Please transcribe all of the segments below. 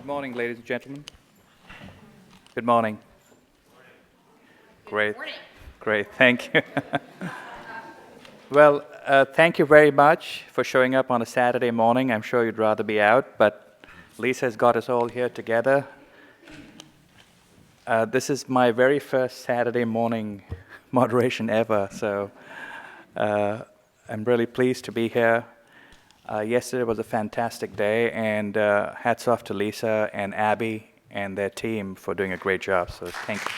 morning, ladies and gentlemen. Good morning. Great. Morning. Great. Thank you. Well, thank you very much for showing up on a Saturday morning. I'm sure you'd rather be out, but Lisa's got us all here together. This is my very first Saturday morning moderation ever, so I'm really pleased to be here. Yesterday was a fantastic day, and hats off to Lisa and Abby and their team for doing a great job, so thank you.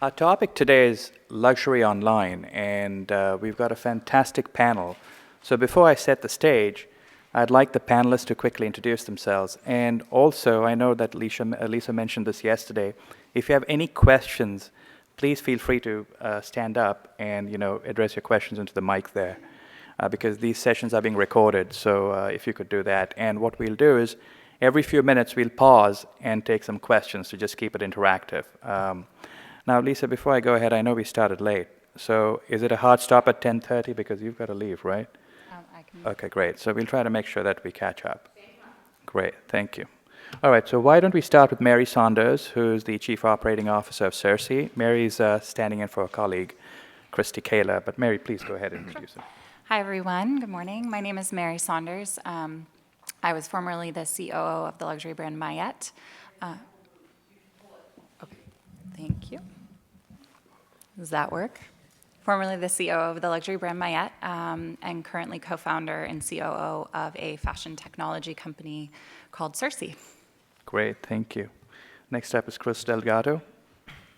Our topic today is luxury online, and we've got a fantastic panel. So before I set the stage, I'd like the panelists to quickly introduce themselves. And also, I know that Lisa mentioned this yesterday. If you have any questions, please feel free to stand up and address your questions into the mic there, because these sessions are being recorded. So if you could do that. And what we'll do is, every few minutes we'll pause and take some questions to just keep it interactive. Now, Lisa, before I go ahead, I know we started late. So is it a hard stop at 10:30 because you've got to leave, right? I can. Okay, great. So we'll try to make sure that we catch up. Great, thank you. All right, so why don't we start with Mary Saunders, who's the Chief Operating Officer of Cersei. Mary's standing in for a colleague, Christy Kaler. But Mary, please go ahead and introduce her. Hi, everyone. Good morning. My name is Mary Saunders. I was formerly the COO of the luxury brand Mayette. Okay, thank you. Does that work? Formerly the COO of the luxury brand Mayette, and currently co-founder and COO of a fashion technology company called Cersei. Great, thank you. Next up is Chris Delgado.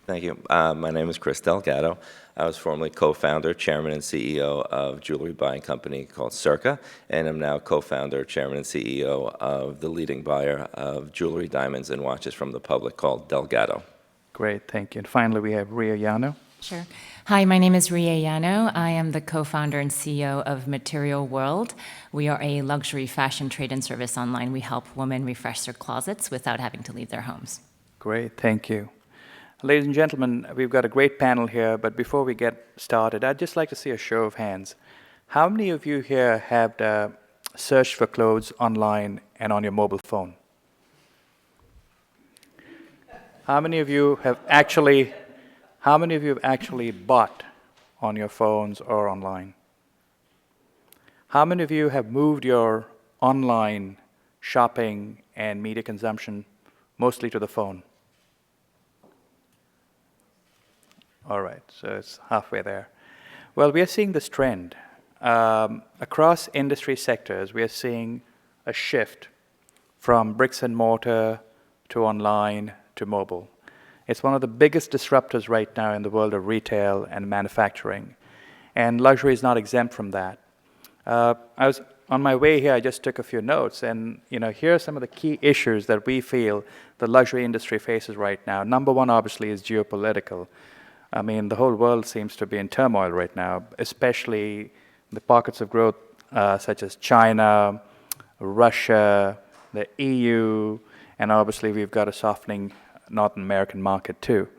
Thank you. My name is Chris Delgado. I was formerly co-founder, chairman, and CEO of jewelry buying company called Circa, and am now co-founder, chairman, and CEO of the leading buyer of jewelry, diamonds, and watches from the public called Delgado. Great, thank you. And finally, we have Ria Yano. Sure. Hi, my name is Ria Yano. I am the co-founder and CEO of Material World. We are a luxury fashion trade and service online. We help women refresh their closets without having to leave their homes. Great, thank you. Ladies and gentlemen, we've got a great panel here, but before we get started, I'd just like to see a show of hands. How many of you here have searched for clothes online and on your mobile phone? How many of you have actually bought on your phones or online? How many of you have moved your online shopping and media consumption mostly to the phone? All right, so it's halfway there. Well, we are seeing this trend. Across industry sectors, we are seeing a shift from bricks and mortar to online to mobile. It's one of the biggest disruptors right now in the world of retail and manufacturing, and luxury is not exempt from that. I was on my way here, I just took a few notes, and here are some of the key issues that we feel the luxury industry faces right now. Number one, obviously, is geopolitical. I mean, the whole world seems to be in turmoil right now, especially the pockets of growth such as China, Russia, the EU, and obviously we've got a softening North American market too.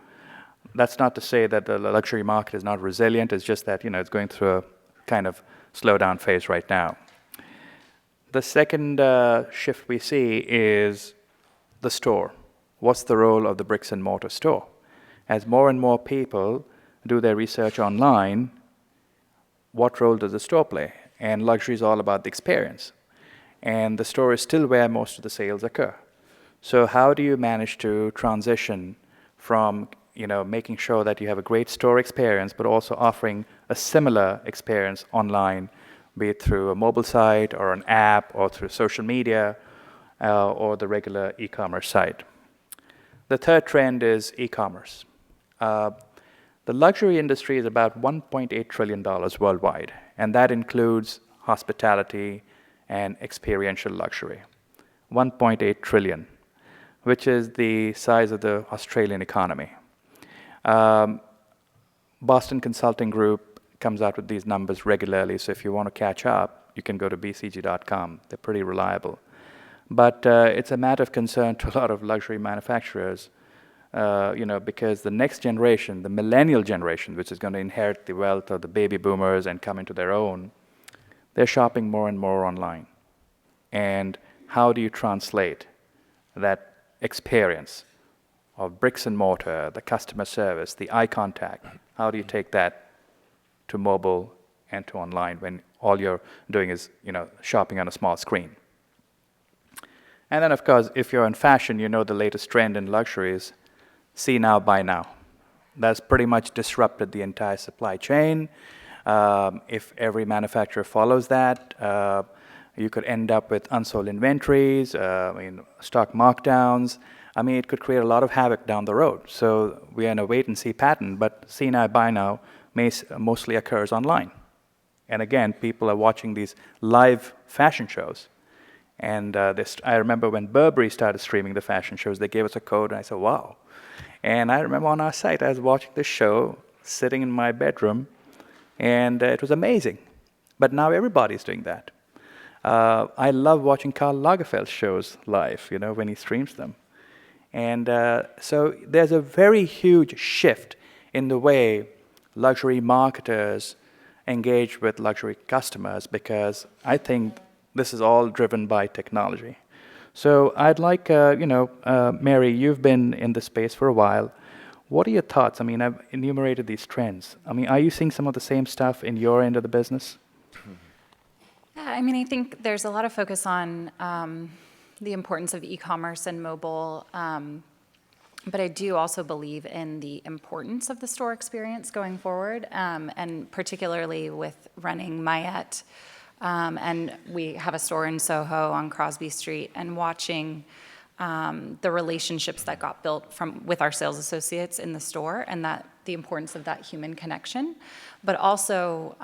That's not to say that the luxury market is not resilient, it's just that it's going through a kind of slowdown phase right now. The second shift we see is the store. What's the role of the bricks and mortar store? As more and more people do their research online, what role does the store play? And luxury is all about the experience. And the store is still where most of the sales occur. So how do you manage to transition from making sure that you have a great store experience, but also offering a similar experience online, be it through a mobile site or an app or through social media or the regular e-commerce site? The third trend is e-commerce. The luxury industry is about $1.8 trillion worldwide, and that includes hospitality and experiential luxury. 1.8 trillion, which is the size of the Australian economy. Boston Consulting Group comes out with these numbers regularly, so if you want to catch up, you can go to bcg.com. They're pretty reliable. But it's a matter of concern to a lot of luxury manufacturers, because the next generation, the millennial generation, which is going to inherit the wealth of the baby boomers and come into their own, they're shopping more and more online. And how do you translate that experience of bricks and mortar, the customer service, the eye contact? How do you take that to mobile and to online when all you're doing is, shopping on a small screen? And then, of course, if you're in fashion, you know the latest trend in luxury is see now, buy now. That's pretty much disrupted the entire supply chain. If every manufacturer follows that, you could end up with unsold inventories, stock markdowns. It could create a lot of havoc down the road. So we're in a wait-and-see pattern, but see now, buy now mostly occurs online. And again, people are watching these live fashion shows. And I remember when Burberry started streaming the fashion shows, they gave us a code, and I said, wow. And I remember on our site, I was watching the show, sitting in my bedroom, and it was amazing. But now everybody's doing that. I love watching Karl Lagerfeld's shows live, when he streams them. And so there's a very huge shift in the way luxury marketers engage with luxury customers, because I think this is all driven by technology. So I'd like, Mary, you've been in the space for a while. What are your thoughts? I've enumerated these trends. Are you seeing some of the same stuff in your end of the business? Yeah, I think there's a lot of focus on the importance of e-commerce and mobile, but I do also believe in the importance of the store experience going forward, and particularly with running Mayette. And we have a store in Soho on Crosby Street, and watching the relationships that got built with our sales associates in the store, and the importance of that human connection, but also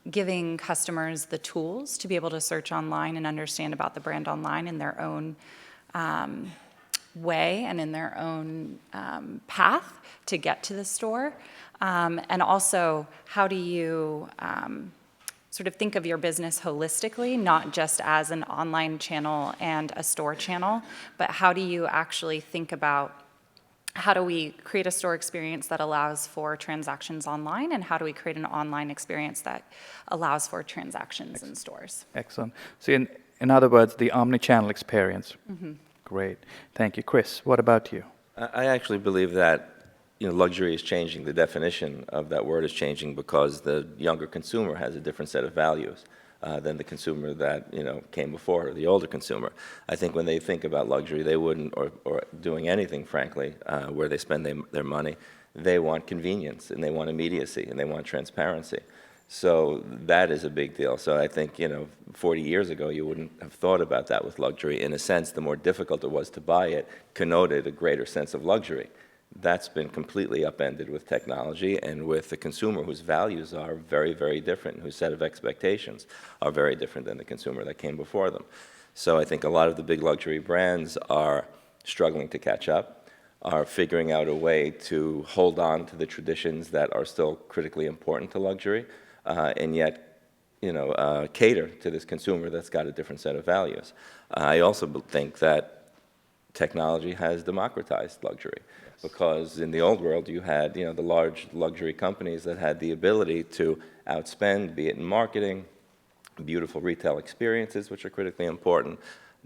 giving customers the tools to be able to search online and understand about the brand online in their own way and in their own path to get to the store. And also, how do you sort of think of your business holistically, not just as an online channel and a store channel, but how do you actually think about how do we create a store experience that allows for transactions online, and how do we create an online experience that allows for transactions in stores? Excellent. So in other words, the omni-channel experience. Mm-hmm. Great. Thank you. Chris, what about you? I actually believe that luxury is changing. The definition of that word is changing because the younger consumer has a different set of values than the consumer that came before, or the older consumer. I think when they think about luxury, they wouldn't, or doing anything, frankly, where they spend their money, they want convenience, and they want immediacy, and they want transparency. So that is a big deal. So I think 40 years ago, you wouldn't have thought about that with luxury. In a sense, the more difficult it was to buy it connoted a greater sense of luxury. That's been completely upended with technology and with the consumer whose values are very, very different, whose set of expectations are very different than the consumer that came before them. So I think a lot of the big luxury brands are struggling to catch up, are figuring out a way to hold on to the traditions that are still critically important to luxury, and yet cater to this consumer that's got a different set of values. I also think that technology has democratized luxury. Because in the old world, you had the large luxury companies that had the ability to outspend, be it in marketing, beautiful retail experiences, which are critically important,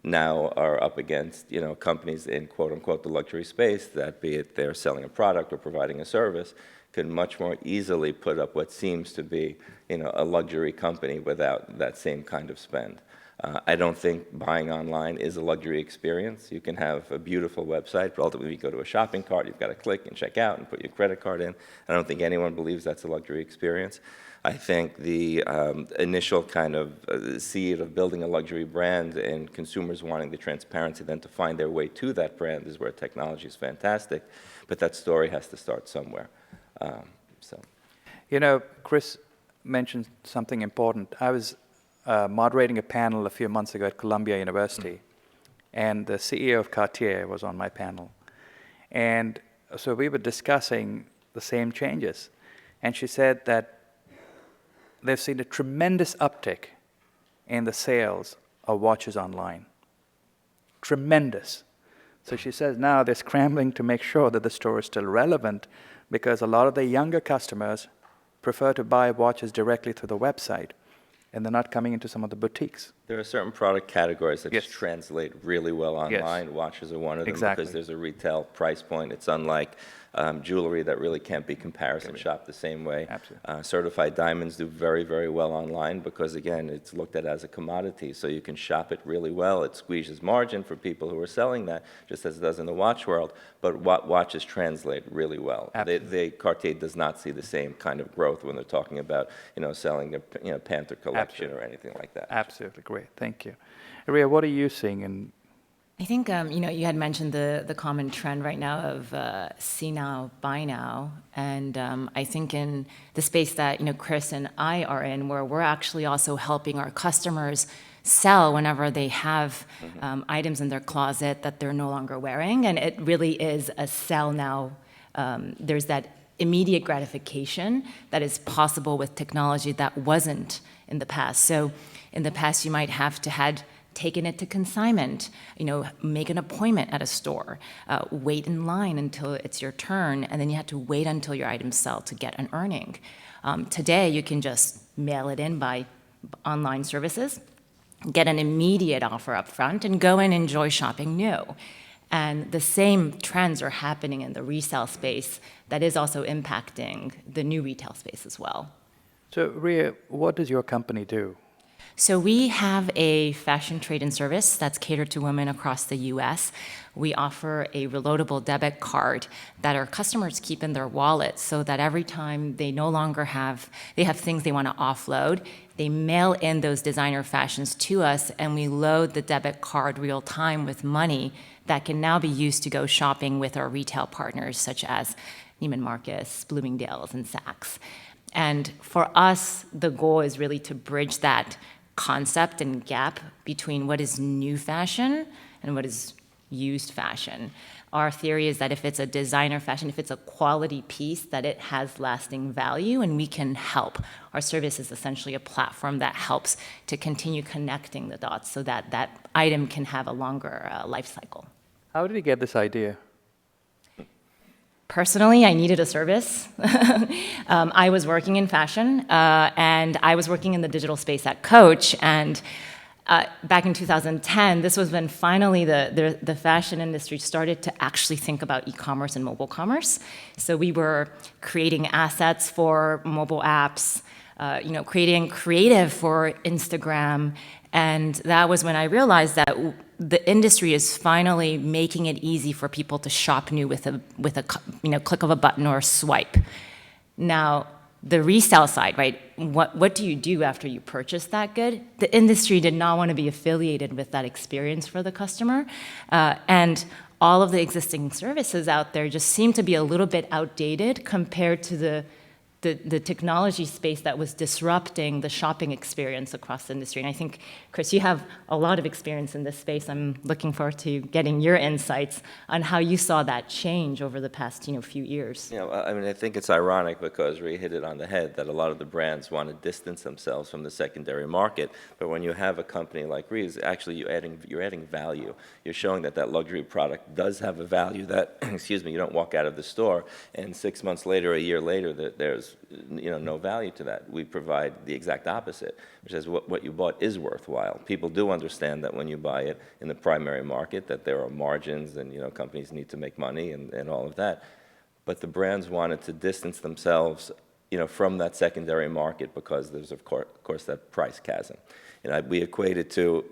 now are up against companies in quote-unquote the luxury space that, be it they're selling a product or providing a service, could much more easily put up what seems to be a luxury company without that same kind of spend. I don't think buying online is a luxury experience. You can have a beautiful website, but ultimately you go to a shopping cart, you've got to click and check out and put your credit card in. I don't think anyone believes that's a luxury experience. I think the initial kind of seed of building a luxury brand and consumers wanting the transparency then to find their way to that brand is where technology is fantastic, but that story has to start somewhere. Chris mentioned something important. I was moderating a panel a few months ago at Columbia University, and the CEO of Cartier was on my panel. And so we were discussing the same changes. And she said that they've seen a tremendous uptick in the sales of watches online. Tremendous. So she says now they're scrambling to make sure that the store is still relevant, because a lot of the younger customers prefer to buy watches directly through the website. and they're not coming into some of the boutiques. There are certain product categories that Yes. just translate really well online. Watches are one of them Exactly. because there's a retail price point. It's unlike jewelry that really can't be comparison shopped the same way. Absolutely. Certified diamonds do very, very well online because, again, it's looked at as a commodity, so you can shop it really well. It squeezes margin for people who are selling that, just as it does in the watch world, but watches translate really well. Absolutely. Cartier does not see the same kind of growth when they're talking about, selling a Panther collection Absolutely. or anything like that. Absolutely great. Thank you. Ria, what are you seeing in? I think, you had mentioned the common trend right now of see now, buy now. And I think in the space that, Chris and I are in, where we're actually also helping our customers sell whenever they have items in their closet that they're no longer wearing. And it really is a sell now. There's that immediate gratification that is possible with technology that wasn't in the past. So in the past, you might have to had taken it to consignment, make an appointment at a store, wait in line until it's your turn, and then you had to wait until your items sell to get an earning. Today, you can just mail it in by online services, get an immediate offer up front, and go and enjoy shopping new. And the same trends are happening in the resale space that is also impacting the new retail space as well. So, Ria, what does your company do? So we have a fashion trade-in service that's catered to women across the U.S. We offer a reloadable debit card that our customers keep in their wallet so that every time they have things they want to offload, they mail in those designer fashions to us, and we load the debit card real time with money that can now be used to go shopping with our retail partners such as Neiman Marcus, Bloomingdale's, and Saks. And for us, the goal is really to bridge that concept and gap between what is new fashion and what is used fashion. Our theory is that if it's a designer fashion, if it's a quality piece, that it has lasting value and we can help. Our service is essentially a platform that helps to continue connecting the dots so that that item can have a longer life cycle. How did you get this idea? Personally, I needed a service. I was working in fashion, and I was working in the digital space at Coach. And back in 2010, this was when finally the fashion industry started to actually think about e-commerce and mobile commerce. So we were creating assets for mobile apps, creating creative for Instagram. And that was when I realized that the industry is finally making it easy for people to shop new with a click of a button or a swipe. Now, the resale side, right? What do you do after you purchase that good? The industry did not want to be affiliated with that experience for the customer, and all of the existing services out there just seem to be a little bit outdated compared to the technology space that was disrupting the shopping experience across the industry. And I think, Chris, you have a lot of experience in this space. I'm looking forward to getting your insights on how you saw that change over the past, few years. I think it's ironic because Rhea hit it on the head that a lot of the brands want to distance themselves from the secondary market. But when you have a company like Rhea's, actually you're adding value. You're showing that luxury product does have a value that, you don't walk out of the store and 6 months later, a year later, there's no value to that. We provide the exact opposite, which is what you bought is worthwhile. People do understand that when you buy it in the primary market, that there are margins and companies need to make money and all of that. But the brands wanted to distance themselves, from that secondary market because there's of course that price chasm. We equated to,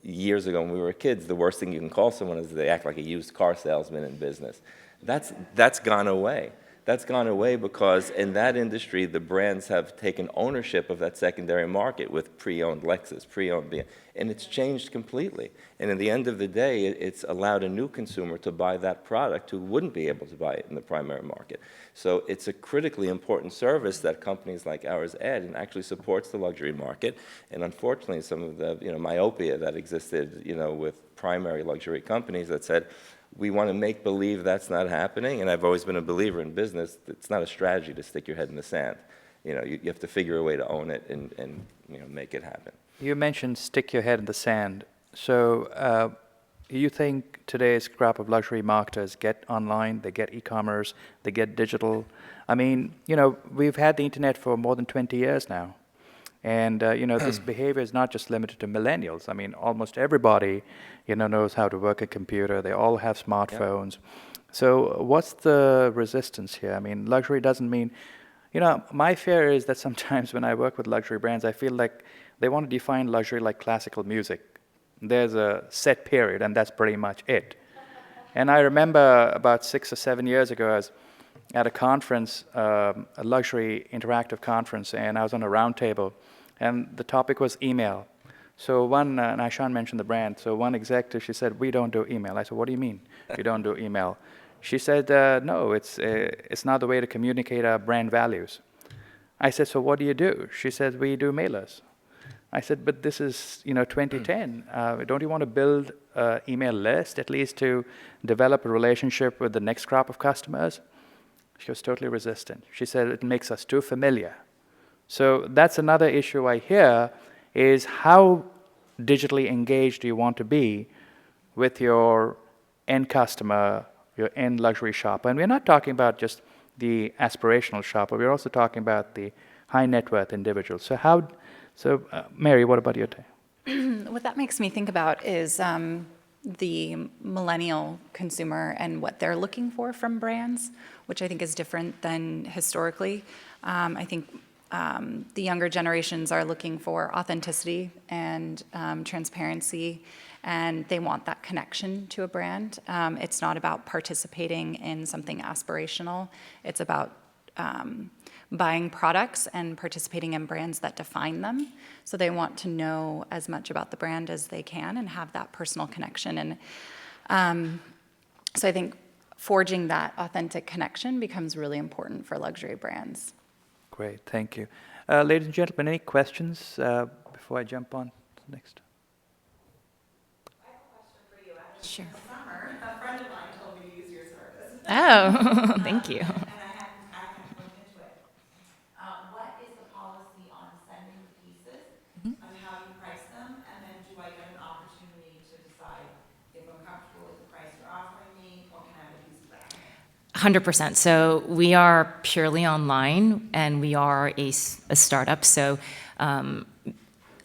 years ago when we were kids, the worst thing you can call someone is they act like a used car salesman in business. That's gone away. That's gone away because in that industry, the brands have taken ownership of that secondary market with pre-owned Lexus, pre-owned BMW, and it's changed completely. And in the end of the day, it's allowed a new consumer to buy that product who wouldn't be able to buy it in the primary market. So it's a critically important service that companies like ours add and actually supports the luxury market. And unfortunately, some of the myopia that existed with primary luxury companies that said, we want to make believe that's not happening, and I've always been a believer in business. It's not a strategy to stick your head in the sand. You have to figure a way to own it and make it happen. You mentioned stick your head in the sand. So you think today's crop of luxury marketers get online, they get e-commerce, they get digital? I mean, we've had the internet for more than 20 years now. And this behavior is not just limited to millennials. I mean, almost everybody, knows how to work a computer. They all have smartphones. So what's the resistance here? I mean, luxury doesn't mean, my fear is that sometimes when I work with luxury brands, I feel like they want to define luxury like classical music. There's a set period, and that's pretty much it. And I remember about 6 or 7 years ago, I was at a conference, a luxury interactive conference, and I was on a round table, and the topic was email. So and Aishan mentioned the brand, so one executive, she said, "We don't do email." I said, "What do you mean you don't do email?" She said, "No, it's not the way to communicate our brand values." I said, "So what do you do?" She said, "We do mailers." I said, "But this is 2010. Don't you want to build an email list, at least to develop a relationship with the next crop of customers?" She was totally resistant. She said, "It makes us too familiar." So that's another issue I hear, is how digitally engaged do you want to be with your end customer, your end luxury shopper? And we're not talking about just the aspirational shopper. We're also talking about the high net worth individual. So Mary, what about your take? What that makes me think about is the millennial consumer and what they're looking for from brands, which I think is different than historically. I think the younger generations are looking for authenticity and transparency, and they want that connection to a brand. It's not about participating in something aspirational. It's about buying products and participating in brands that define them. So they want to know as much about the brand as they can and have that personal connection. And so I think forging that authentic connection becomes really important for luxury brands. Great, thank you. Ladies and gentlemen, any questions before I jump on to the next? I have a question for you. Actually, Sure. in the summer, a friend of mine told me to use your service. Oh, thank you. And I hadn't looked into it. What is the policy on sending pieces, on how you price them, and then do I get an opportunity to decide if I'm comfortable with the price you're offering me, or can I have a piece back? 100%. So we are purely online, and we are a startup. So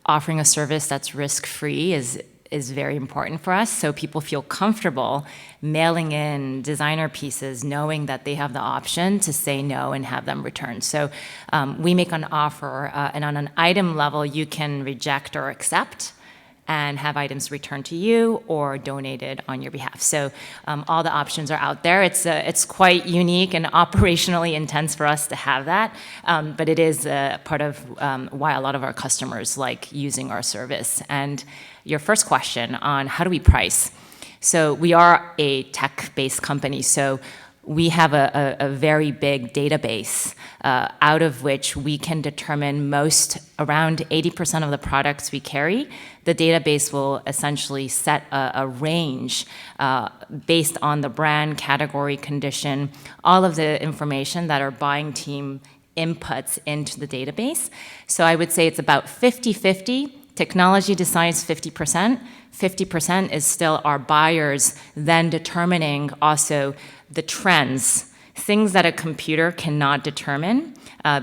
offering a service that's risk-free is very important for us. So people feel comfortable mailing in designer pieces, knowing that they have the option to say no and have them returned. So we make an offer, and on an item level, you can reject or accept and have items returned to you or donated on your behalf. So all the options are out there. It's quite unique and operationally intense for us to have that, but it is part of why a lot of our customers like using our service. And your first question on how do we price? So we are a tech-based company, so we have a very big database out of which we can determine around 80% of the products we carry. The database will essentially set a range based on the brand, category, condition, all of the information that our buying team inputs into the database. So I would say it's about 50-50. Technology decides 50%. 50% is still our buyers then determining also the trends, things that a computer cannot determine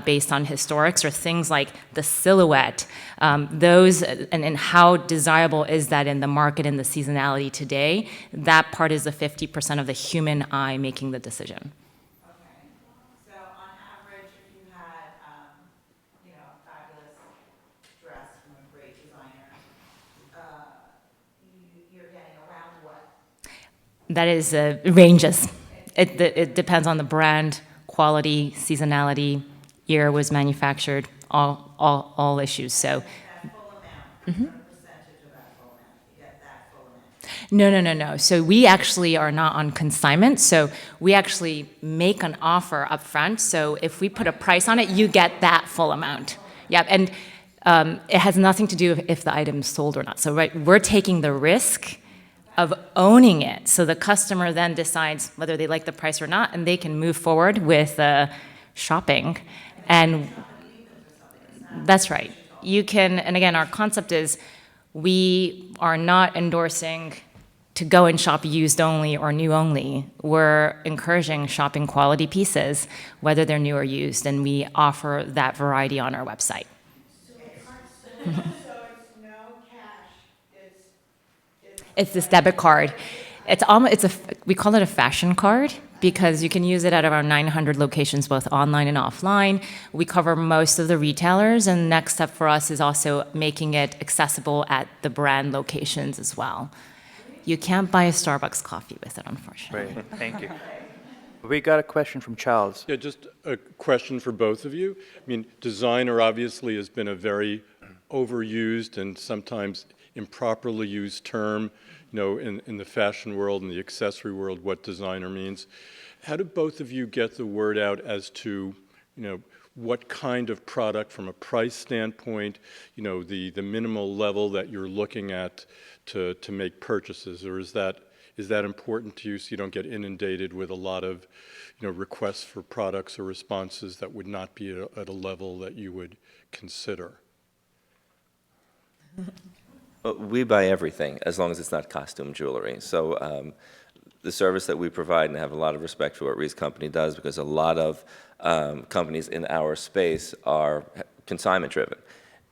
based on historics, or things like the silhouette, those and how desirable is that in the market and the seasonality today. That part is the 50% of the human eye making the decision. Okay. So on average, if you had, a fabulous dress from a great designer, you're getting around what? That is ranges. It depends on the brand, quality, seasonality, year it was manufactured, all issues. So. That full amount, what percentage of that full amount? You get that full amount? No. So we actually are not on consignment. So we actually make an offer up front. So if we put a price on it, you get that full amount. Yeah, and it has nothing to do with if the item's sold or not. So we're taking the risk of owning it. So the customer then decides whether they like the price or not, and they can move forward with shopping. And that's right. You can, and again, our concept is we are not endorsing to go and shop used only or new only. We're encouraging shopping quality pieces, whether they're new or used, and we offer that variety on our website. So it's it's no cash, It's this debit card. We call it a fashion card because you can use it at around 900 locations, both online and offline. We cover most of the retailers, and next step for us is also making it accessible at the brand locations as well. You can't buy a Starbucks coffee with it, unfortunately. Great, thank you. We got a question from Charles. Yeah, just a question for both of you. I mean, designer obviously has been a very overused and sometimes improperly used term, in the fashion world and the accessory world, what designer means. How do both of you get the word out as to, what kind of product from a price standpoint, the minimal level that you're looking at to make purchases, or is that important to you so you don't get inundated with a lot of, requests for products or responses that would not be at a level that you would consider? We buy everything as long as it's not costume jewelry. So the service that we provide, and I have a lot of respect for what Reese Company does, because a lot of companies in our space are consignment driven.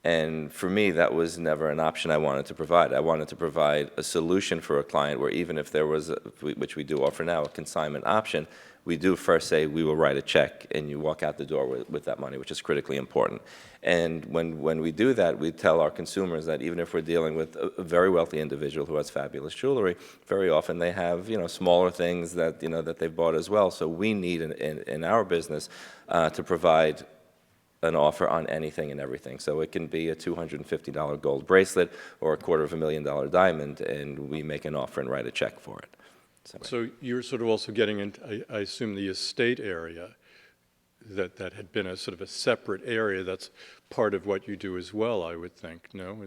And for me, that was never an option I wanted to provide. I wanted to provide a solution for a client where even if there was, which we do offer now, a consignment option, we do first say we will write a check and you walk out the door with that money, which is critically important. And when we do that, we tell our consumers that even if we're dealing with a very wealthy individual who has fabulous jewelry, very often they have smaller things that that they've bought as well. So we need in our business to provide an offer on anything and everything. So it can be a $250 gold bracelet or a $250,000 diamond, and we make an offer and write a check for it. So you're sort of also getting into, I assume, the estate area that had been a sort of a separate area. That's part of what you do as well, I would think, no?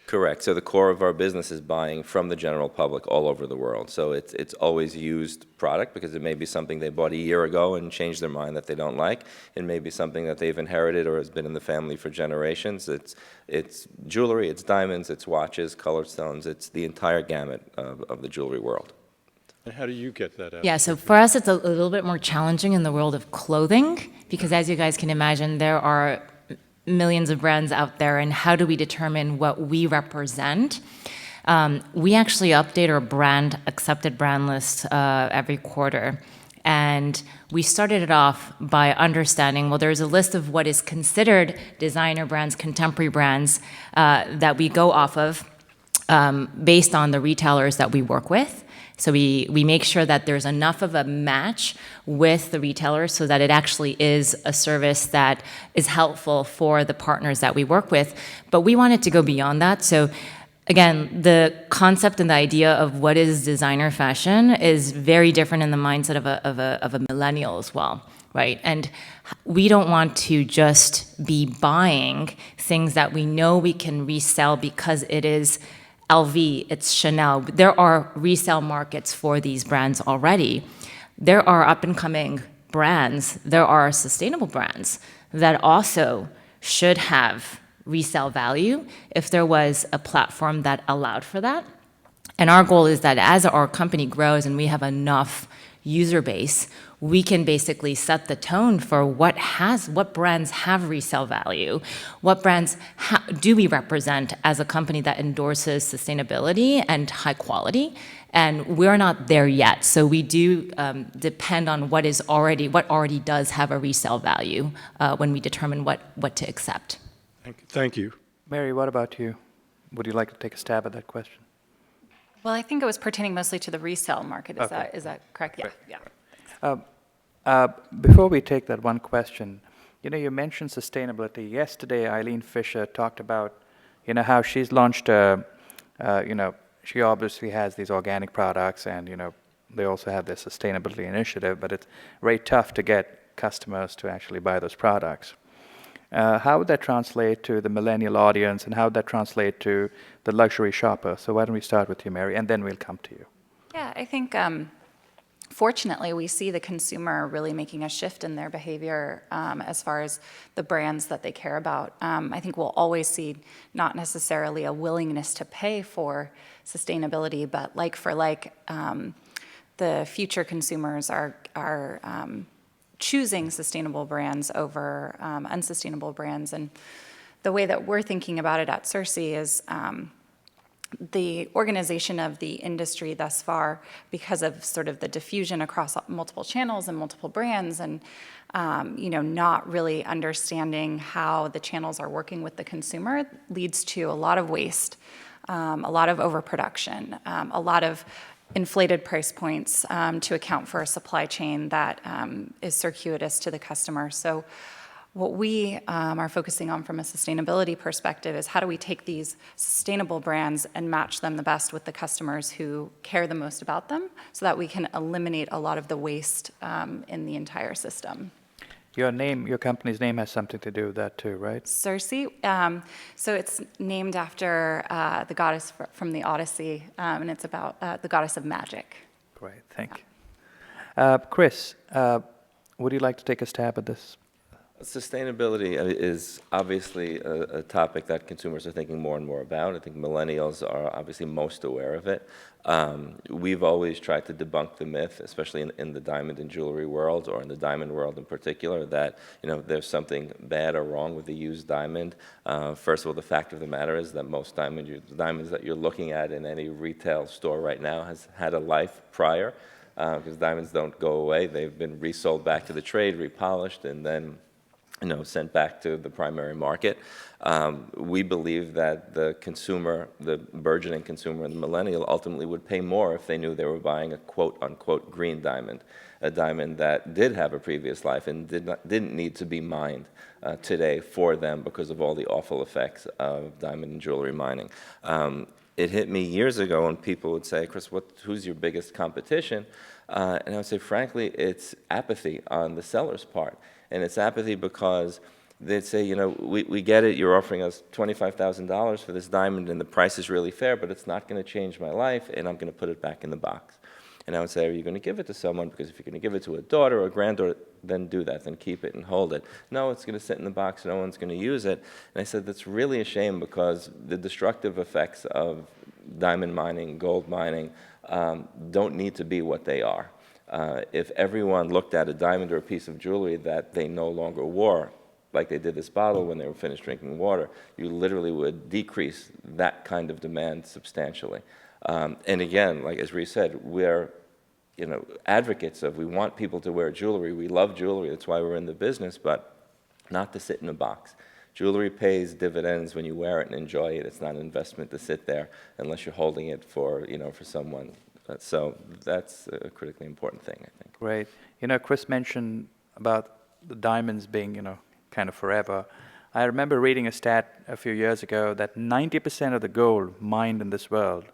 Correct. So the core of our business is buying from the general public all over the world. So it's always used product, because it may be something they bought a year ago and changed their mind that they don't like. It may be something that they've inherited or has been in the family for generations. It's jewelry, it's diamonds, it's watches, colored stones. It's the entire gamut of the jewelry world. And how do you get that out? Yeah, so for us, it's a little bit more challenging in the world of clothing, because as you guys can imagine, there are millions of brands out there, and how do we determine what we represent? We actually update our accepted brand list every quarter. And we started it off by understanding, well, there's a list of what is considered designer brands, contemporary brands that we go off of based on the retailers that we work with. So we make sure that there's enough of a match with the retailers so that it actually is a service that is helpful for the partners that we work with. But we wanted to go beyond that. So again, the concept and the idea of what is designer fashion is very different in the mindset of a millennial as well, right? And we don't want to just be buying things that we know we can resell because it is LV, it's Chanel. There are resale markets for these brands already. There are up-and-coming brands, there are sustainable brands that also should have resale value if there was a platform that allowed for that. And our goal is that as our company grows and we have enough user base, we can basically set the tone for what brands have resale value, what brands do we represent as a company that endorses sustainability and high quality, and we're not there yet. So we do depend on what already does have a resale value when we determine what to accept. Thank you. Mary, what about you? Would you like to take a stab at that question? Well, I think it was pertaining mostly to the resale market. Okay. Is that correct? Yeah. Before we take that one question, you mentioned sustainability. Yesterday, Eileen Fisher talked about, how she's launched she obviously has these organic products, and, they also have their sustainability initiative, but it's very tough to get customers to actually buy those products. How would that translate to the millennial audience, and how would that translate to the luxury shopper? So why don't we start with you, Mary, and then we'll come to you. Yeah, I think fortunately we see the consumer really making a shift in their behavior as far as the brands that they care about. I think we'll always see not necessarily a willingness to pay for sustainability, but like for like, the future consumers are choosing sustainable brands over unsustainable brands. And the way that we're thinking about it at Cersei is the organization of the industry thus far, because of sort of the diffusion across multiple channels and multiple brands, and not really understanding how the channels are working with the consumer, leads to a lot of waste, a lot of overproduction, a lot of inflated price points to account for a supply chain that is circuitous to the customer. So what we are focusing on from a sustainability perspective is how do we take these sustainable brands and match them the best with the customers who care the most about them, so that we can eliminate a lot of the waste in the entire system. Your company's name has something to do with that too, right? Cersei, so it's named after the goddess from the Odyssey, and it's about the goddess of magic. Great, thank you. Chris, would you like to take a stab at this? Sustainability is obviously a topic that consumers are thinking more and more about. I think millennials are obviously most aware of it. We've always tried to debunk the myth, especially in the diamond and jewelry world, or in the diamond world in particular, that there's something bad or wrong with the used diamond. First of all, the fact of the matter is that most diamonds that you're looking at in any retail store right now has had a life prior, because diamonds don't go away. They've been resold back to the trade, repolished, and then sent back to the primary market. We believe that the consumer, the burgeoning consumer and the millennial, ultimately would pay more if they knew they were buying a quote-unquote green diamond, a diamond that did have a previous life and didn't need to be mined today for them because of all the awful effects of diamond and jewelry mining. It hit me years ago when people would say, Chris, who's your biggest competition? And I would say, frankly, it's apathy on the seller's part. And it's apathy because they'd say, we get it, you're offering us $25,000 for this diamond, and the price is really fair, but it's not going to change my life, and I'm going to put it back in the box. And I would say, are you going to give it to someone? Because if you're going to give it to a daughter or a granddaughter, then do that, then keep it and hold it. No, it's going to sit in the box, no one's going to use it. And I said, that's really a shame, because the destructive effects of diamond mining, gold mining, don't need to be what they are. If everyone looked at a diamond or a piece of jewelry that they no longer wore, like they did this bottle when they were finished drinking water, you literally would decrease that kind of demand substantially. And again, like as Reese said, we're advocates of, we want people to wear jewelry. We love jewelry. That's why we're in the business, but not to sit in a box. Jewelry pays dividends when you wear it and enjoy it. It's not an investment to sit there unless you're holding it for someone. So that's a critically important thing, I think. Great. Chris mentioned about the diamonds being, kind of forever. I remember reading a stat a few years ago that 90% of the gold mined in this world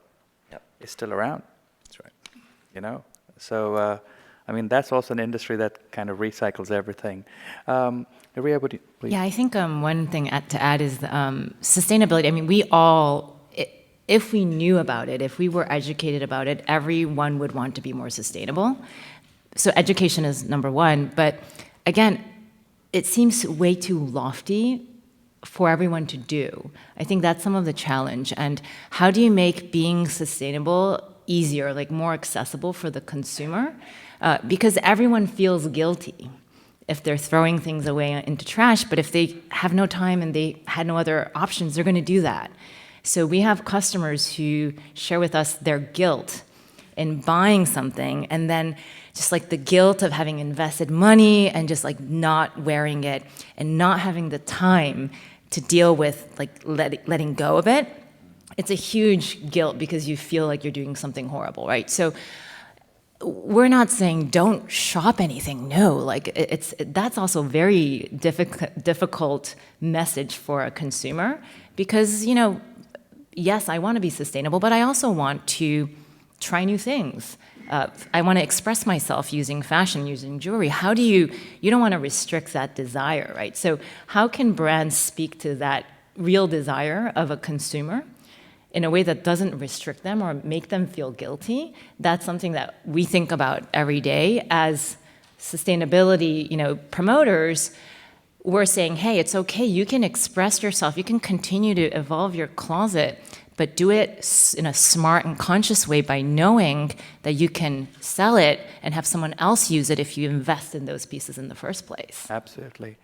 is still around. That's right. So, that's also an industry that kind of recycles everything. Maria, would you please? Yeah, I think one thing to add is sustainability. We all, if we knew about it, if we were educated about it, everyone would want to be more sustainable. So education is number one. But again, it seems way too lofty for everyone to do. I think that's some of the challenge. And how do you make being sustainable easier, like more accessible for the consumer? Because everyone feels guilty if they're throwing things away into trash, but if they have no time and they had no other options, they're going to do that. So we have customers who share with us their guilt in buying something, and then just like the guilt of having invested money and just like not wearing it and not having the time to deal with like letting go of it. It's a huge guilt because you feel like you're doing something horrible, right? So we're not saying don't shop anything. No, like that's also very difficult message for a consumer, because yes, I want to be sustainable, but I also want to try new things. I want to express myself using fashion, using jewelry. How do you don't want to restrict that desire, right? So how can brands speak to that real desire of a consumer in a way that doesn't restrict them or make them feel guilty? That's something that we think about every day as sustainability, promoters. We're saying, hey, it's okay, you can express yourself, you can continue to evolve your closet, but do it in a smart and conscious way by knowing that you can sell it and have someone else use it if you invest in those pieces in the first place. Absolutely.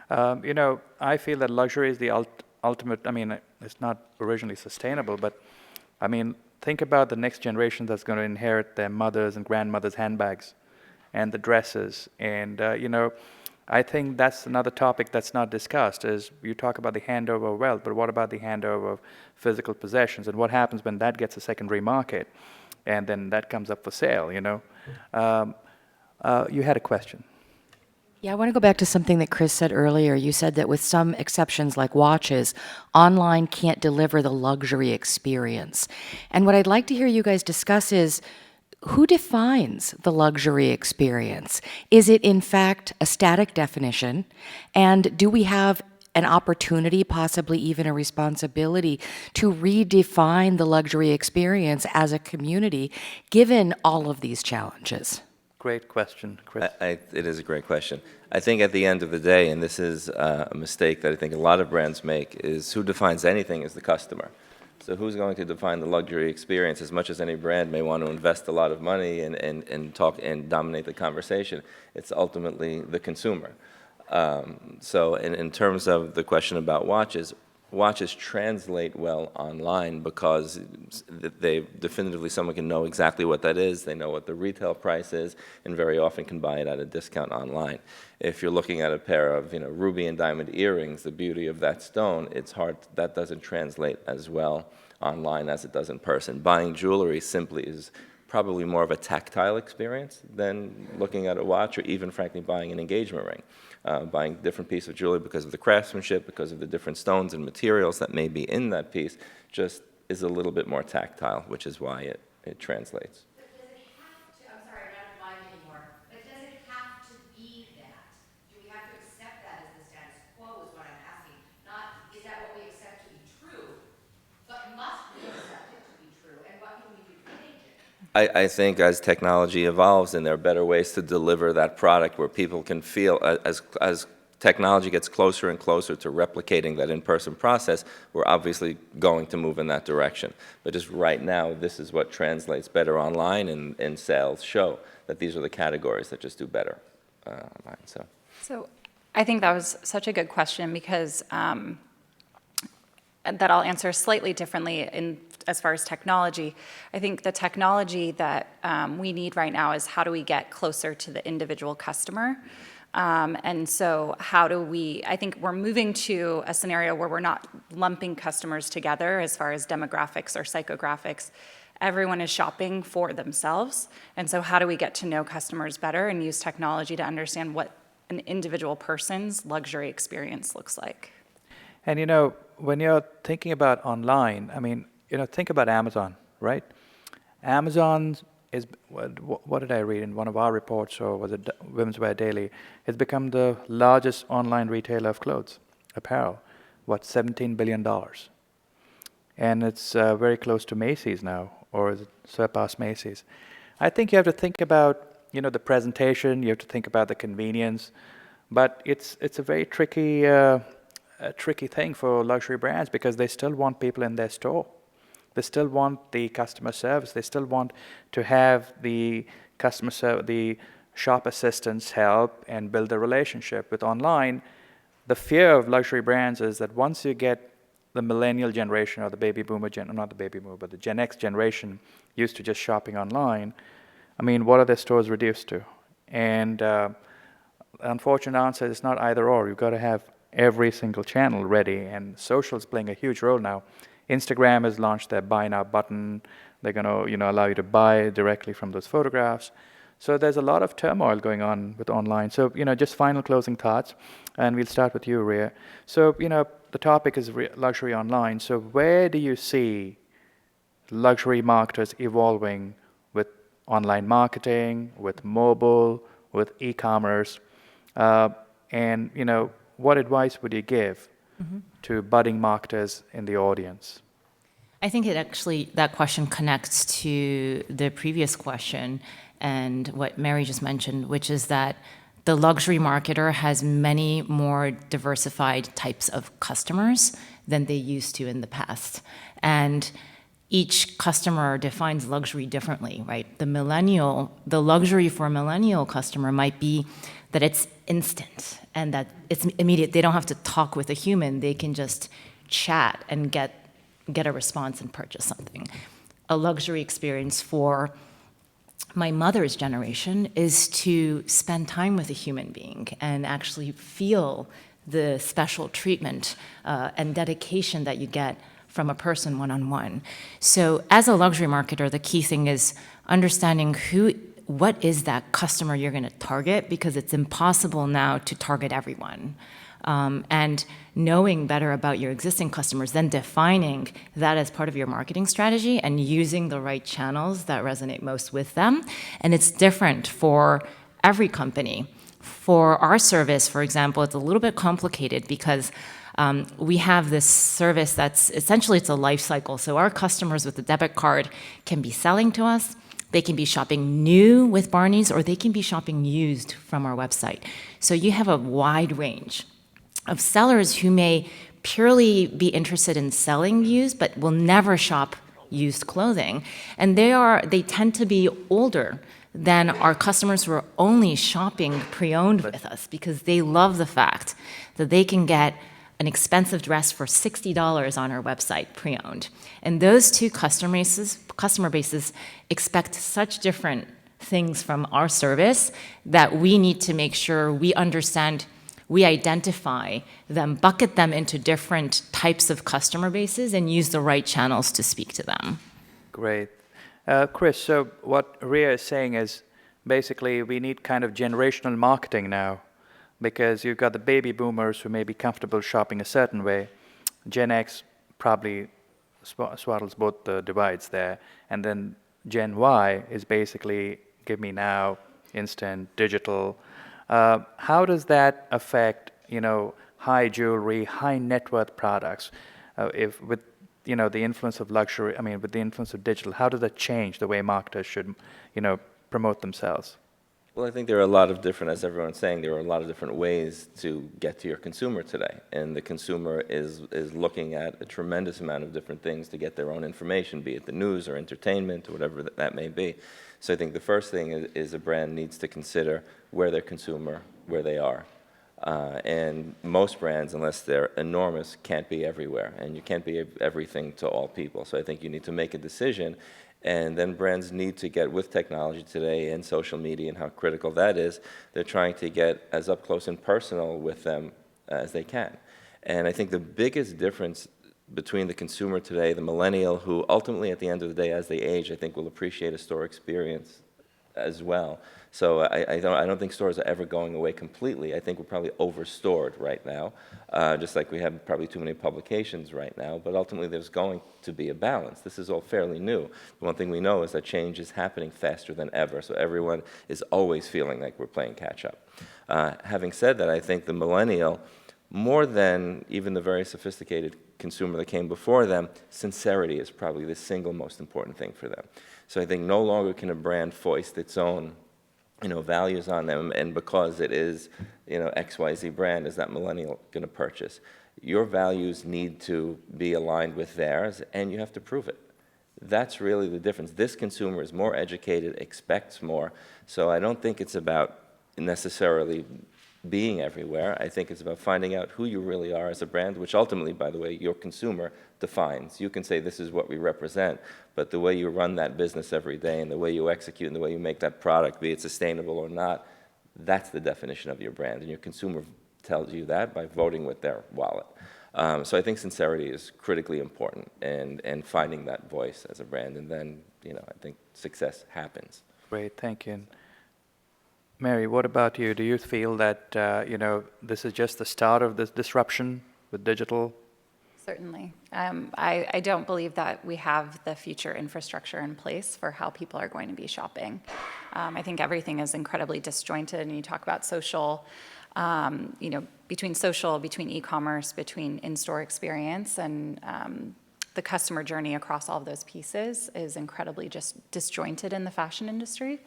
I feel that luxury is the ultimate, I mean, it's not originally sustainable, but I mean, think about the next generation that's going to inherit their mothers' and grandmothers' handbags and the dresses. And, I think that's another topic that's not discussed is you talk about the handover of wealth, but what about the handover of physical possessions? And what happens when that gets a secondary market and then that comes up for sale, You had a question. Yeah, I want to go back to something that Chris said earlier. You said that with some exceptions like watches, online can't deliver the luxury experience. And what I'd like to hear you guys discuss is who defines the luxury experience? Is it in fact a static definition? And do we have an opportunity, possibly even a responsibility, to redefine the luxury experience as a community, given all of these challenges? Great question, Chris. It is a great question. I think at the end of the day, and this is a mistake that I think a lot of brands make, is who defines anything is the customer. So who's going to define the luxury experience? As much as any brand may want to invest a lot of money and talk and dominate the conversation, it's ultimately the consumer. So in terms of the question about watches translate well online because they definitively, someone can know exactly what that is, they know what the retail price is, and very often can buy it at a discount online. If you're looking at a pair of ruby and diamond earrings, the beauty of that stone, it's hard, that doesn't translate as well online as it does in person. Buying jewelry simply is probably more of a tactile experience than looking at a watch or even, frankly, buying an engagement ring. Buying different piece of jewelry because of the craftsmanship, because of the different stones and materials that may be in that piece, just is a little bit more tactile, which is why it translates. But does it have to, I'm sorry, I'm not blind anymore, but does it have to be that? Do we have to accept that as the status quo is what I'm asking? Not, is that what we accept to be true, but must we accept it to be true, and what can we do to change it? I think as technology evolves and there are better ways to deliver that product where people can feel, as technology gets closer and closer to replicating that in-person process, we're obviously going to move in that direction. But just right now, this is what translates better online, and sales show that these are the categories that just do better online. So I think that was such a good question because that I'll answer slightly differently as far as technology. I think the technology that we need right now is how do we get closer to the individual customer? And so I think we're moving to a scenario where we're not lumping customers together as far as demographics or psychographics. Everyone is shopping for themselves. And so how do we get to know customers better and use technology to understand what an individual person's luxury experience looks like? And when you're thinking about online, I mean, think about Amazon, right? Amazon is, what did I read in one of our reports, or was it Women's Wear Daily? It's become the largest online retailer of clothes, apparel, $17 billion. And it's very close to Macy's now, or is it surpassed Macy's? I think you have to think about, the presentation, you have to think about the convenience, but it's a very tricky thing for luxury brands because they still want people in their store. They still want the customer service. They still want to have the the shop assistants help and build a relationship. With online, the fear of luxury brands is that once you get the millennial generation or the baby boomer not the baby boomer, but the Gen X generation used to just shopping online, I mean, what are their stores reduced to? And the unfortunate answer is not either or. You've got to have every single channel ready, and social is playing a huge role now. Instagram has launched their buy now button. They're going to, allow you to buy directly from those photographs. So there's a lot of turmoil going on with online. So, just final closing thoughts, and we'll start with you, Rhea. So, the topic is luxury online. So where do you see luxury marketers evolving with online marketing, with mobile, with e-commerce? And, what advice would you give to budding marketers in the audience? I think that question connects to the previous question and what Mary just mentioned, which is that the luxury marketer has many more diversified types of customers than they used to in the past. And each customer defines luxury differently, right? The luxury for a millennial customer might be that it's instant and that it's immediate. They don't have to talk with a human. They can just chat and get a response and purchase something. A luxury experience for my mother's generation is to spend time with a human being and actually feel the special treatment and dedication that you get from a person one-on-one. So as a luxury marketer, the key thing is understanding what is that customer you're going to target, because it's impossible now to target everyone. And knowing better about your existing customers, then defining that as part of your marketing strategy and using the right channels that resonate most with them. And it's different for every company. For our service, for example, it's a little bit complicated because we have this service that's essentially it's a life cycle. So our customers with the debit card can be selling to us. They can be shopping new with Barney's, or they can be shopping used from our website. So you have a wide range of sellers who may purely be interested in selling used, but will never shop used clothing. And they tend to be older than our customers who are only shopping pre-owned with us, because they love the fact that they can get an expensive dress for $60 on our website pre-owned. And those two customer bases expect such different things from our service that we need to make sure we understand, we identify them, bucket them into different types of customer bases, and use the right channels to speak to them. Great. Chris, so what Ria is saying is basically we need kind of generational marketing now, because you've got the baby boomers who may be comfortable shopping a certain way. Gen X probably swaddles both the divides there. And then Gen Y is basically give me now, instant, digital. How does that affect, high jewelry, high net worth products? If with, the influence of luxury, with the influence of digital, how does that change the way marketers should, promote themselves? Well, I think there are a lot of different, as everyone's saying, there are a lot of different ways to get to your consumer today. And the consumer is looking at a tremendous amount of different things to get their own information, be it the news or entertainment or whatever that may be. So I think the first thing is a brand needs to consider where they are. And most brands, unless they're enormous, can't be everywhere. And you can't be everything to all people. So I think you need to make a decision. And then brands need to get with technology today and social media and how critical that is. They're trying to get as up close and personal with them as they can. And I think the biggest difference between the consumer today, the millennial, who ultimately at the end of the day, as they age, I think will appreciate a store experience as well. So I don't think stores are ever going away completely. I think we're probably overstored right now, just like we have probably too many publications right now, but ultimately there's going to be a balance. This is all fairly new. The one thing we know is that change is happening faster than ever, so everyone is always feeling like we're playing catch up. Having said that, I think the millennial, more than even the very sophisticated consumer that came before them, sincerity is probably the single most important thing for them. So I think no longer can a brand foist its own values on them, and because it is, XYZ brand, is that millennial going to purchase? Your values need to be aligned with theirs, and you have to prove it. That's really the difference. This consumer is more educated, expects more, so I don't think it's about necessarily being everywhere. I think it's about finding out who you really are as a brand, which ultimately, by the way, your consumer defines. You can say this is what we represent, but the way you run that business every day and the way you execute and the way you make that product, be it sustainable or not, that's the definition of your brand. And your consumer tells you that by voting with their wallet. So I think sincerity is critically important, and finding that voice as a brand, and then I think success happens. Great, thank you. Mary, what about you? Do you feel that this is just the start of this disruption with digital? Certainly. I don't believe that we have the future infrastructure in place for how people are going to be shopping. I think everything is incredibly disjointed, and you talk about social, between e-commerce, between in-store experience, and the customer journey across all of those pieces is incredibly just disjointed in the fashion industry.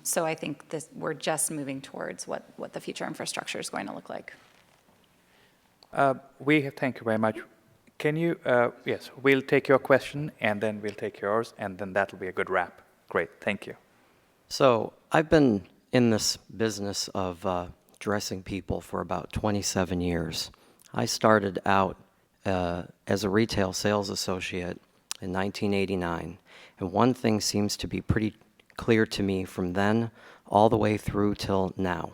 So I think we're just moving towards what the future infrastructure is going to look like. Thank you very much. Can you, yes, we'll take your question, and then we'll take yours, and then that'll be a good wrap. Great, thank you. So I've been in this business of dressing people for about 27 years. I started out as a retail sales associate in 1989, and one thing seems to be pretty clear to me from then all the way through till now,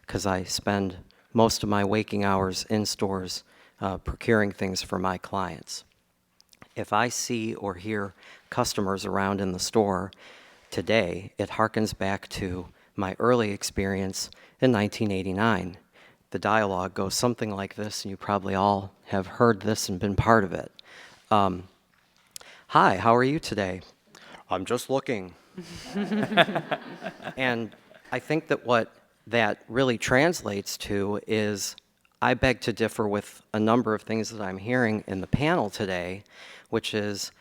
because I spend most of my waking hours in stores procuring things for my clients. If I see or hear customers around in the store today, it harkens back to my early experience in 1989. The dialogue goes something like this, and you probably all have heard this and been part of it. Hi, how are you today? I'm just looking. And I think that what that really translates to is I beg to differ with a number of things that I'm hearing in the panel today, which is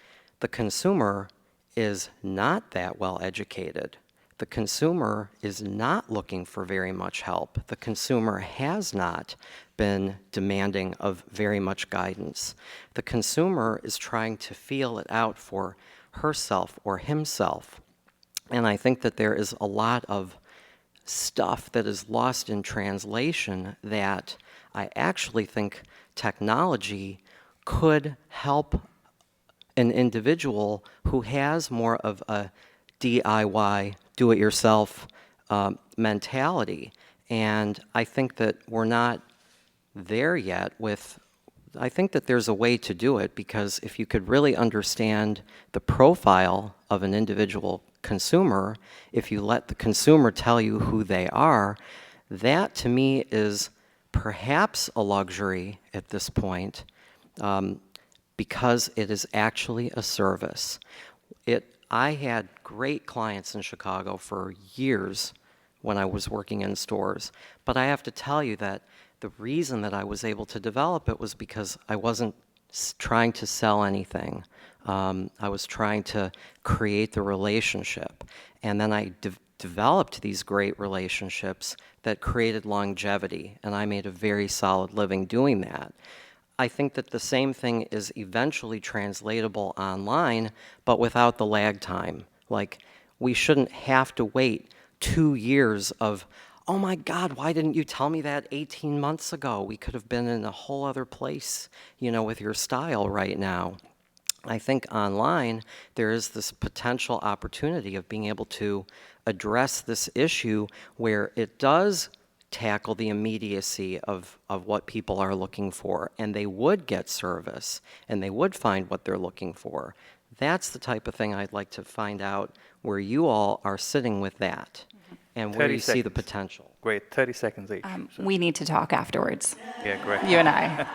the consumer is not that well educated. The consumer is not looking for very much help. The consumer has not been demanding of very much guidance. The consumer is trying to feel it out for herself or himself. And I think that there is a lot of stuff that is lost in translation that I actually think technology could help an individual who has more of a DIY, do-it-yourself mentality. And I think that we're not there yet with, I think that there's a way to do it, because if you could really understand the profile of an individual consumer, if you let the consumer tell you who they are, that to me is perhaps a luxury at this point, because it is actually a service. I had great clients in Chicago for years when I was working in stores, but I have to tell you that the reason that I was able to develop it was because I wasn't trying to sell anything. I was trying to create the relationship. And then I developed these great relationships that created longevity, and I made a very solid living doing that. I think that the same thing is eventually translatable online, but without the lag time. Like, we shouldn't have to wait 2 years of, oh my God, why didn't you tell me that 18 months ago? We could have been in a whole other place, with your style right now. I think online, there is this potential opportunity of being able to address this issue where it does tackle the immediacy of what people are looking for, and they would get service, and they would find what they're looking for. That's the type of thing I'd like to find out where you all are sitting with that, and where 30 you see the seconds. potential. Great, 30 seconds each. We need to talk afterwards. Yeah, great. You and I.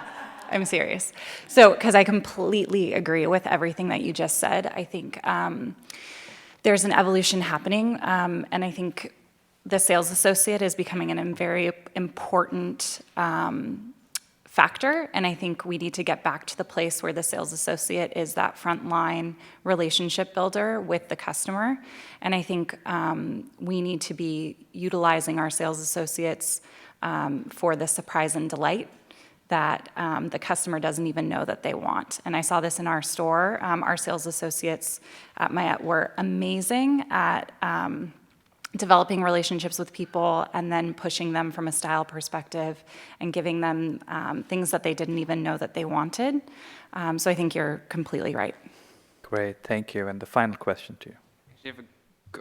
I'm serious. So, because I completely agree with everything that you just said. I think there's an evolution happening, and I think the sales associate is becoming a very important factor, and I think we need to get back to the place where the sales associate is that frontline relationship builder with the customer, and I think we need to be utilizing our sales associates for the surprise and delight that the customer doesn't even know that they want. And I saw this in our store. Our sales associates at Mayette were amazing at developing relationships with people and then pushing them from a style perspective and giving them things that they didn't even know that they wanted. So I think you're completely right. Great, thank you. And the final question to you. I have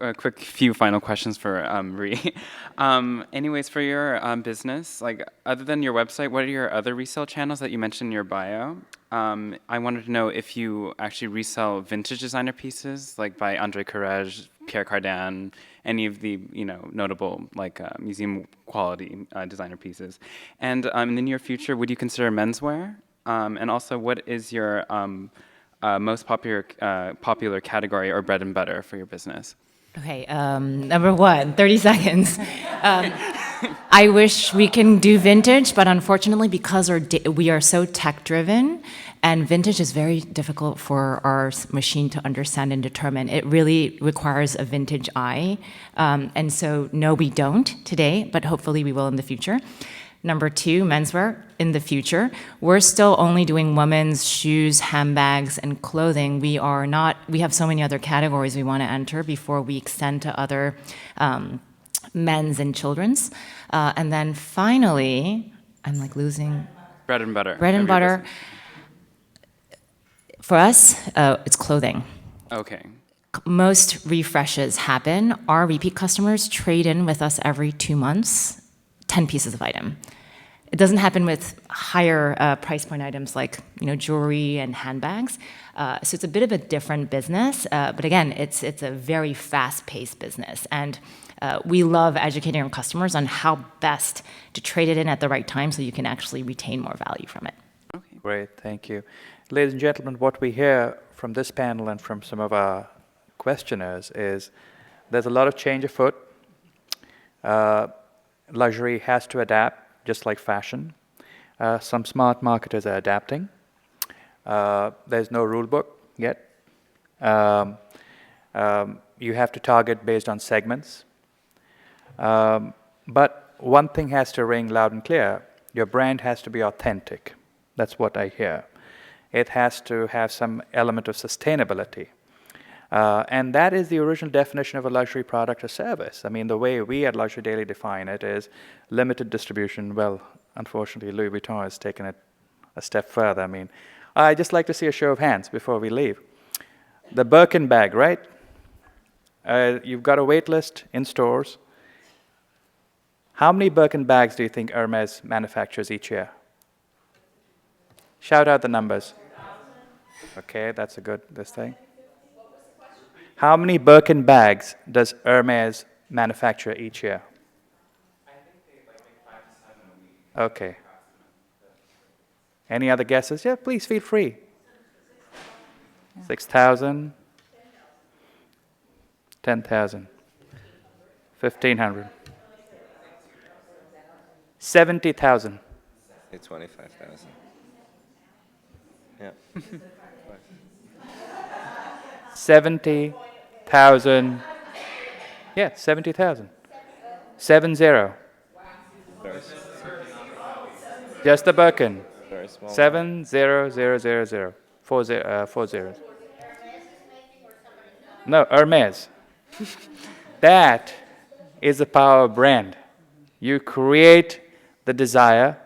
a quick few final questions for Ree. Anyways, for your business, like other than your website, what are your other resale channels that you mentioned in your bio? I wanted to know if you actually resell vintage designer pieces, like by André Courrèges, Pierre Cardin, any of the notable like museum quality designer pieces. And in the near future, would you consider menswear? And also, what is your most popular category or bread and butter for your business? Okay, number one, 30 seconds. I wish we can do vintage, but unfortunately, because we are so tech-driven, and vintage is very difficult for our machine to understand and determine. It really requires a vintage eye. And so, no, we don't today, but hopefully we will in the future. Number two, menswear in the future. We're still only doing women's shoes, handbags, and clothing. We have so many other categories we want to enter before we extend to other men's and children's. And then finally, I'm like losing. Bread and butter. Bread and butter. For us, it's clothing. Okay. Most refreshes happen. Our repeat customers trade in with us every 2 months, 10 pieces of item. It doesn't happen with higher price point items like jewelry and handbags. So it's a bit of a different business. But again, it's a very fast-paced business. And we love educating our customers on how best to trade it in at the right time so you can actually retain more value from it. Okay. Great, thank you. Ladies and gentlemen, what we hear from this panel and from some of our questioners is there's a lot of change afoot. Luxury has to adapt, just like fashion. Some smart marketers are adapting. There's no rule book yet. You have to target based on segments. But one thing has to ring loud and clear. Your brand has to be authentic. That's what I hear. It has to have some element of sustainability. And that is the original definition of a luxury product or service. I mean, the way we at Luxury Daily define it is limited distribution. Well, unfortunately, Louis Vuitton has taken it a step further. I mean, I'd just like to see a show of hands before we leave. The Birkin bag, right? You've got a wait list in stores. How many Birkin bags do you think Hermes manufactures each year? Shout out the numbers. Okay, that's a good thing. How many Birkin bags does Hermes manufacture each year? I think they make 5 to 7 a week. Okay. Any other guesses? Yeah, please feel free. 6,000, 10,000, 1,500, 70,000. Say 25,000. Yeah. 70,000. Yeah, 70,000. 70. Just the Birkin. Very small. 7,0,0,0. 4 zeros. No, Hermes. That is the power of brand. You create the desire,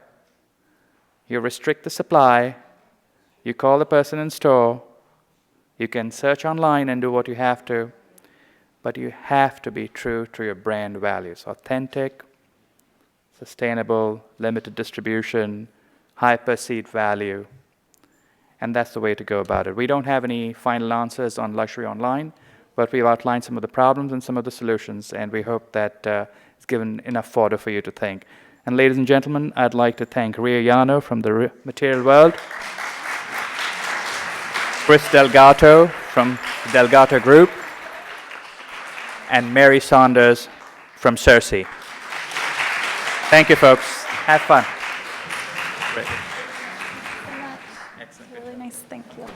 you restrict the supply, you call the person in store, you can search online and do what you have to, but you have to be true to your brand values. Authentic, sustainable, limited distribution, high perceived value. And that's the way to go about it. We don't have any final answers on luxury online, but we've outlined some of the problems and some of the solutions, and we hope that it's given enough fodder for you to think. And ladies and gentlemen, I'd like to thank Ria Yano from the Material World, Chris Delgato from the Delgato Group, and Mary Saunders from Cersei. Thank you, folks. Have fun. Great. Really nice, thank you.